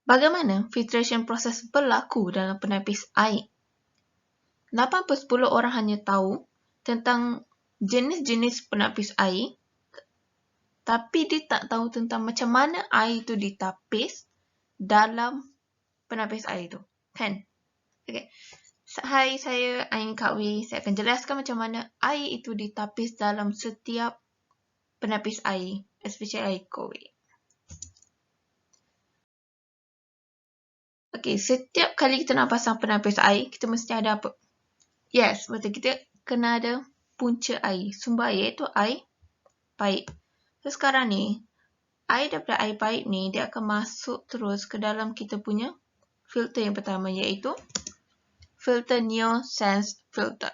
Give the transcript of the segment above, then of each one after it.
Bagaimana filtration proses berlaku dalam penapis air? 8/10 orang hanya tahu tentang jenis-jenis penapis air, tapi dia tak tahu tentang macam mana air itu ditapis dalam penapis air itu. Kan? Okay. Hai, saya Ain Kakwi. Saya akan jelaskan macam mana air itu ditapis dalam setiap penapis air, especially air COVID. Okay, setiap kali kita nak pasang penapis air, kita mesti ada apa? Yes, betul. Kita kena ada punca air. Sumber air iaitu air paip. So, sekarang ni, air daripada air paip ni, dia akan masuk terus ke dalam kita punya filter yang pertama, iaitu filter Neosense filter.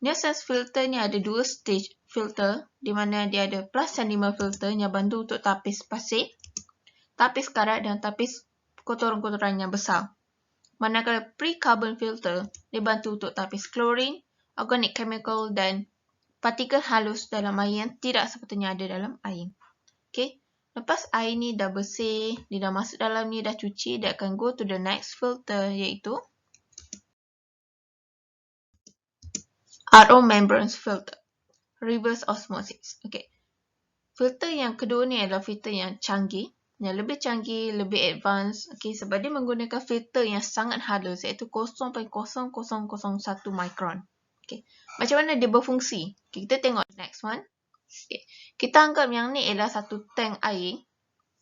Neosense filter ni ada dua stage filter, di mana dia ada plus dan minus filter yang bantu untuk tapis pasir, tapis karat dan tapis kotoran-kotoran yang besar. Manakala pre-carbon filter, dia bantu untuk tapis klorin, organic chemical dan partikel halus dalam air yang tidak sepatutnya ada dalam air. Okay. Lepas air ni dah bersih, dia dah masuk dalam ni, dah cuci, dia akan go to the next filter, iaitu RO membranes filter, reverse osmosis. Okay. Filter yang kedua ni adalah filter yang canggih, yang lebih canggih, lebih advance, okay, sebab dia menggunakan filter yang sangat halus, iaitu 0.0001 micron. Okay. Macam mana dia berfungsi? Okay, kita tengok next one. Okay. Kita anggap yang ni ialah satu tank air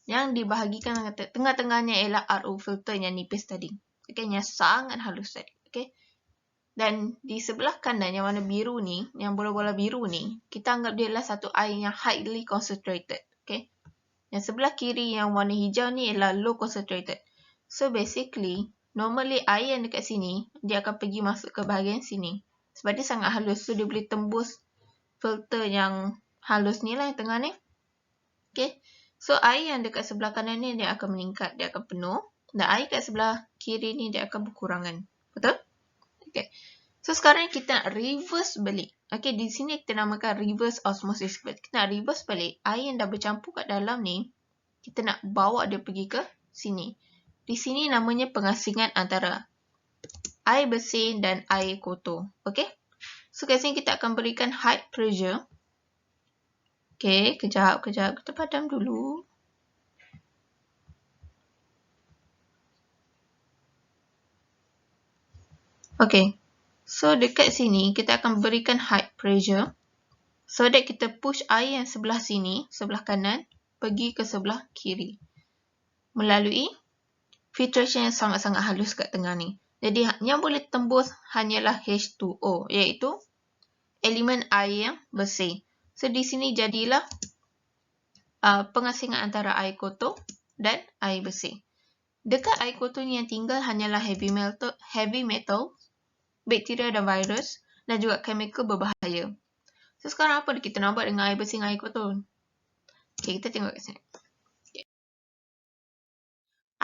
yang dibahagikan tengah-tengahnya ialah RO filter yang nipis tadi. Okay, yang sangat halus tadi. Okay. Dan di sebelah kanan yang warna biru ni, yang bola-bola biru ni, kita anggap dia adalah satu air yang highly concentrated. Okay. Yang sebelah kiri yang warna hijau ni ialah low concentrated. So basically, normally air yang dekat sini, dia akan pergi masuk ke bahagian sini. Sebab dia sangat halus, so dia boleh tembus filter yang halus ni lah yang tengah ni. Okay. So air yang dekat sebelah kanan ni dia akan meningkat, dia akan penuh. Dan air kat sebelah kiri ni dia akan berkurangan. Betul? Okay. So sekarang kita nak reverse balik. Okay, di sini kita namakan reverse osmosis. Kita nak reverse balik air yang dah bercampur kat dalam ni, kita nak bawa dia pergi ke sini. Di sini namanya pengasingan antara air bersih dan air kotor. Okay. So kat sini kita akan berikan high pressure. Okay, kejap. Kita padam dulu. Okay. So dekat sini kita akan berikan high pressure so that kita push air yang sebelah sini, sebelah kanan, pergi ke sebelah kiri. Melalui filtration yang sangat-sangat halus kat tengah ni. Jadi yang boleh tembus hanyalah H2O, iaitu elemen air yang bersih. So di sini jadilah pengasingan antara air kotor dan air bersih. Dekat air kotor ni yang tinggal hanyalah heavy metal, bakteria dan virus dan juga chemical berbahaya. So sekarang apa kita nak buat dengan air bersih dan air kotor? Okay, kita tengok kat sini. Okay.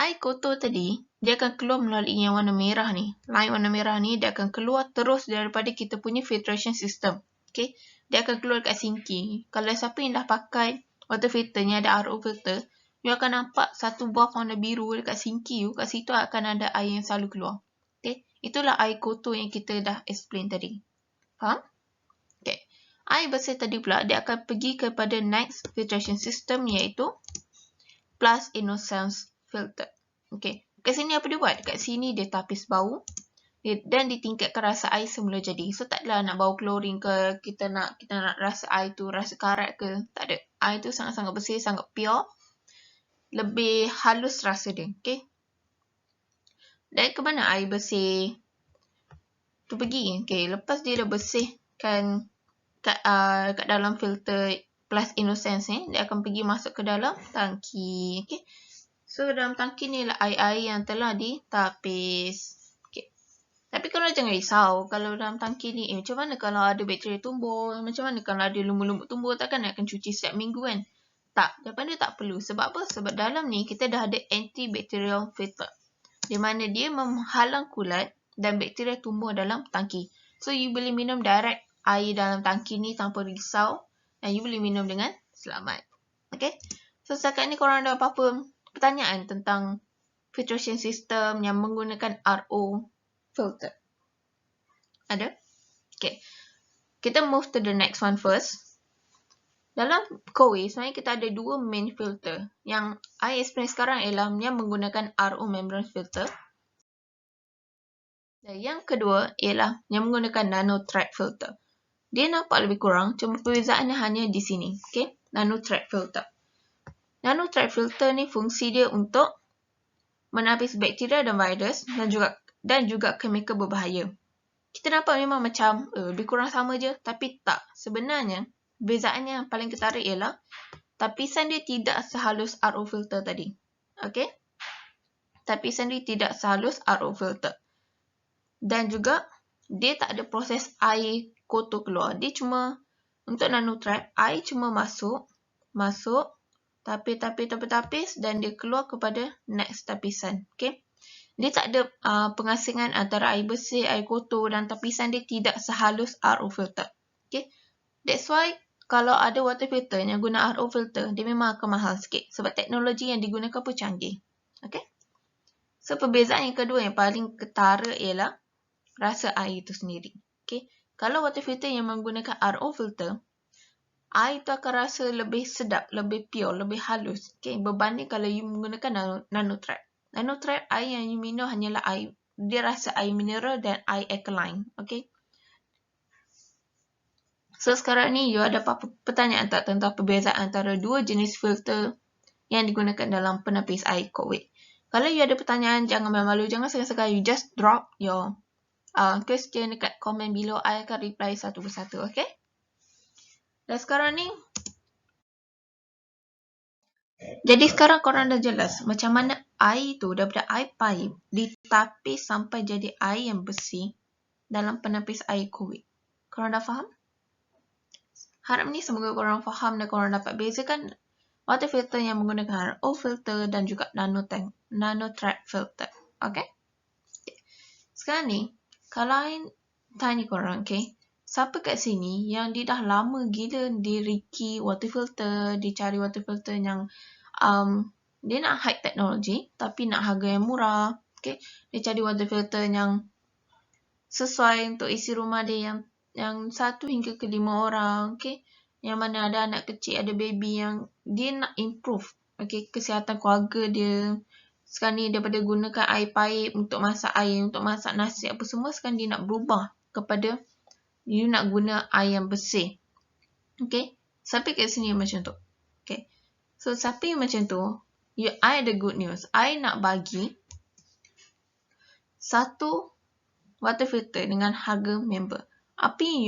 Air kotor tadi, dia akan keluar melalui yang warna merah ni. Line warna merah ni, dia akan keluar terus daripada kita punya filtration system. Okay. Dia akan keluar kat sinki. Kalau siapa yang dah pakai water filter ni, ada RO filter, you akan nampak satu buah warna biru dekat sinki you. Kat situ akan ada air yang selalu keluar. Okay. Itulah air kotor yang kita dah explain tadi. Faham? Okay. Air bersih tadi pula, dia akan pergi kepada next filtration system, iaitu plus Neosense filter. Okay. Kat sini apa dia buat? Kat sini dia tapis bau dan ditingkatkan rasa air semula jadi. So tak adalah nak bau klorin ke, kita nak rasa air tu rasa karat ke. Tak ada. Air tu sangat-sangat bersih, sangat pure. Lebih halus rasa dia. Okay. Dan ke mana air bersih tu pergi? Okay. Lepas dia dah bersihkan kat dalam filter plus Neosense ni, dia akan pergi masuk ke dalam tangki. Okay. So dalam tangki ni lah air-air yang telah ditapis. Okay. Tapi korang jangan risau kalau dalam tangki ni, macam mana kalau ada bakteria tumbuh, macam mana kalau ada lumut-lumut tumbuh, takkan nak akan cuci setiap minggu kan? Tak, jawapan dia tak perlu. Sebab apa? Sebab dalam ni kita dah ada antibacterial filter, di mana dia menghalang kulat dan bakteria tumbuh dalam tangki. So you boleh minum direct air dalam tangki ni tanpa risau dan you boleh minum dengan selamat. Okay? So setakat ni korang ada apa-apa pertanyaan tentang filtration system yang menggunakan RO filter? Ada? Okay. Kita move to the next one first. Dalam Kowi, sebenarnya kita ada dua main filter. Yang I explain sekarang ialah yang menggunakan RO membrane filter. Dan yang kedua ialah yang menggunakan nano thread filter. Dia nampak lebih kurang, cuma perbezaannya hanya di sini. Okay? Nano thread filter. Nano thread filter ni fungsi dia untuk menapis bakteria dan virus dan juga chemical berbahaya. Kita nampak memang macam lebih kurang sama je, tapi tak. Sebenarnya, perbezaannya yang paling ketara ialah tapisan dia tidak sehalus RO filter tadi. Okay? Tapisan dia tidak sehalus RO filter. Dan juga, dia tak ada proses air kotor keluar. Dia cuma, untuk nanotrap, air cuma masuk, tapis, dan dia keluar kepada next tapisan. Okay? Dia tak ada pengasingan antara air bersih, air kotor dan tapisan dia tidak sehalus RO filter. Okay? That's why, kalau ada water filter yang guna RO filter, dia memang akan mahal sikit. Sebab teknologi yang digunakan pun canggih. Okay? So, perbezaan yang kedua yang paling ketara ialah rasa air itu sendiri. Okay? Kalau water filter yang menggunakan RO filter, air itu akan rasa lebih sedap, lebih pure, lebih halus. Okay? Berbanding kalau you menggunakan nanotrap. Nanotrap, air yang you minum hanyalah air. Dia rasa air mineral dan air alkaline. Okay? So, sekarang ni you ada apa pertanyaan tak tentang perbezaan antara dua jenis filter yang digunakan dalam penepis air COVID? Kalau you ada pertanyaan, jangan malu-malu, jangan segan-segan, you just drop your question dekat komen below. I akan reply satu persatu, okay? Dan sekarang ni, jadi sekarang korang dah jelas macam mana air tu daripada air pipe ditapis sampai jadi air yang bersih dalam penepis air COVID. Korang dah faham? Harap ni semoga korang faham dan korang dapat bezakan water filter yang menggunakan RO filter dan juga nanotrap filter. Okay? Sekarang ni, kalau I tanya korang, okay, siapa kat sini yang dia dah lama gila dia riki water filter, dia cari water filter yang dia nak high technology tapi nak harga yang murah, okay? Dia cari water filter yang sesuai untuk isi rumah dia yang 1 hingga ke 5 orang, okay? Yang mana ada anak kecil, ada baby yang dia nak improve, okay, kesihatan keluarga dia. Sekarang ni daripada gunakan air pipe untuk masak air, untuk masak nasi apa semua, sekarang dia nak berubah kepada you nak guna air yang bersih. Okay? Siapa kat sini yang macam tu? Okay. So, siapa yang macam tu, I ada good news. I nak bagi satu water filter dengan harga member. Apa yang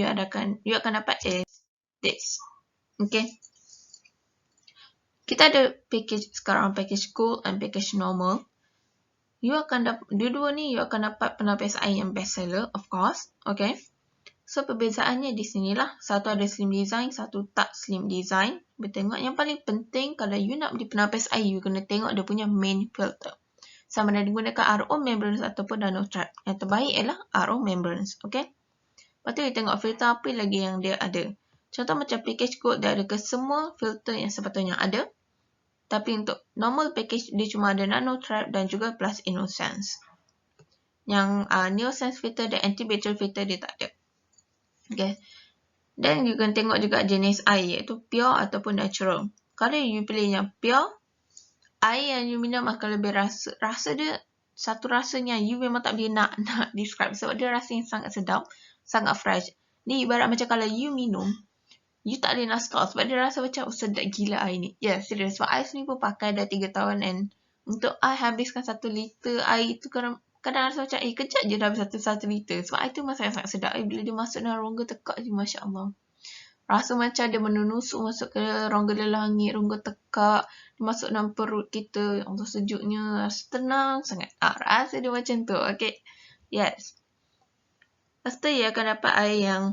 you akan dapat is this. Okay. Kita ada package sekarang, package gold and package normal. You akan dapat, dua-dua ni you akan dapat penapis air yang best seller, of course. Okay. So, perbezaannya di sinilah. Satu ada slim design, satu tak slim design. Bertengok. Yang paling penting, kalau you nak beli penapis air, you kena tengok dia punya main filter. Sama ada digunakan RO membranes ataupun nanotrap. Yang terbaik ialah RO membranes. Okay. Lepas tu, you tengok filter apa lagi yang dia ada. Contoh macam package gold, dia ada ke semua filter yang sepatutnya ada. Tapi untuk normal package, dia cuma ada nanotrap dan juga plus Inosense. Yang Neosense filter dan antibacterial filter dia tak ada. Okay. Dan you can tengok juga jenis air, iaitu pure ataupun natural. Kalau you pilih yang pure, air yang you minum akan lebih rasa dia, satu rasanya you memang tak boleh nak describe. Sebab dia rasa yang sangat sedap, sangat fresh. Ni ibarat macam kalau you minum, you tak boleh nak stop sebab dia rasa macam sedap gila air ni. Ya, serius. Sebab I sendiri pun pakai dah 3 tahun and untuk I habiskan 1 liter air tu kadang rasa macam kejap je dah habis 1 liter. Sebab air tu memang sangat-sangat sedap. Bila dia masuk dalam rongga tekak je, Masya Allah. Rasa macam dia menusuk masuk ke rongga langit, rongga tekak. Dia masuk dalam perut kita. Ya Allah, sejuknya. Rasa tenang sangat. Rasa dia macam tu. Okay. Yes. Lepas tu, ia akan dapat air yang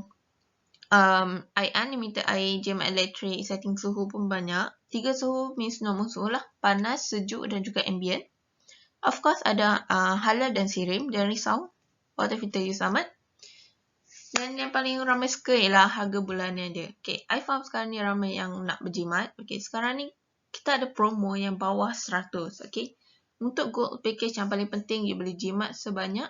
air unlimited, air gem elektrik, setting suhu pun banyak. 3 suhu means normal suhu lah. Panas, sejuk dan juga ambient. Of course, ada halal dan sirim. Jangan risau. Water filter you selamat. Dan yang paling ramai suka ialah harga bulanan dia. Okay, I faham sekarang ni ramai yang nak berjimat. Okay, sekarang ni kita ada promo yang bawah 100. Okay, Untuk gold package yang paling penting, you boleh jimat sebanyak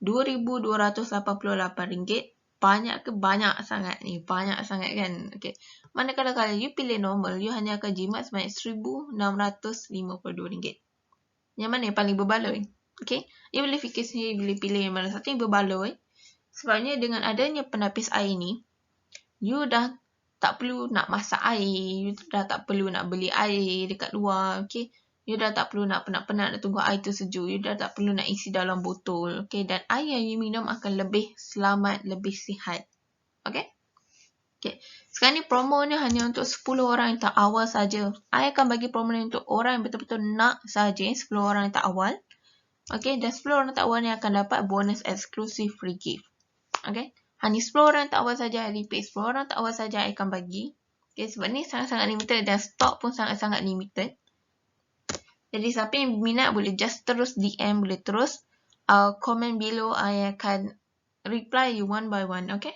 RM2,288. Banyak ke? Banyak sangat ni. Banyak sangat kan? Okay. Manakala kalau you pilih normal, you hanya akan jimat sebanyak RM1,652. Yang mana yang paling berbaloi? Okay. You boleh fikir sendiri, boleh pilih yang mana satu yang berbaloi. Sebabnya dengan adanya penapis air ni, you dah tak perlu nak masak air, you dah tak perlu nak beli air dekat luar, okay. You dah tak perlu nak penat-penat nak tunggu air tu sejuk, you dah tak perlu nak isi dalam botol, okay. Dan air yang you minum akan lebih selamat, lebih sihat, okay. Okay. Sekarang ni promo ni hanya untuk 10 orang yang tak awal saja. I akan bagi promo ni untuk orang yang betul-betul nak saja, 10 orang yang tak awal, okay. Dan 10 orang tak awal ni akan dapat bonus exclusive free gift, okay. Hanya 10 orang tak awal saja, repeat 10 orang tak awal saja I akan bagi. Okay, sebab ni sangat-sangat limited dan stok pun sangat-sangat limited. Jadi siapa yang minat boleh just terus DM, boleh terus comment below. I akan reply you one by one, okay?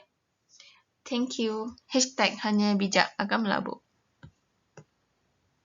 Thank you. #hanya bijak akan melabur.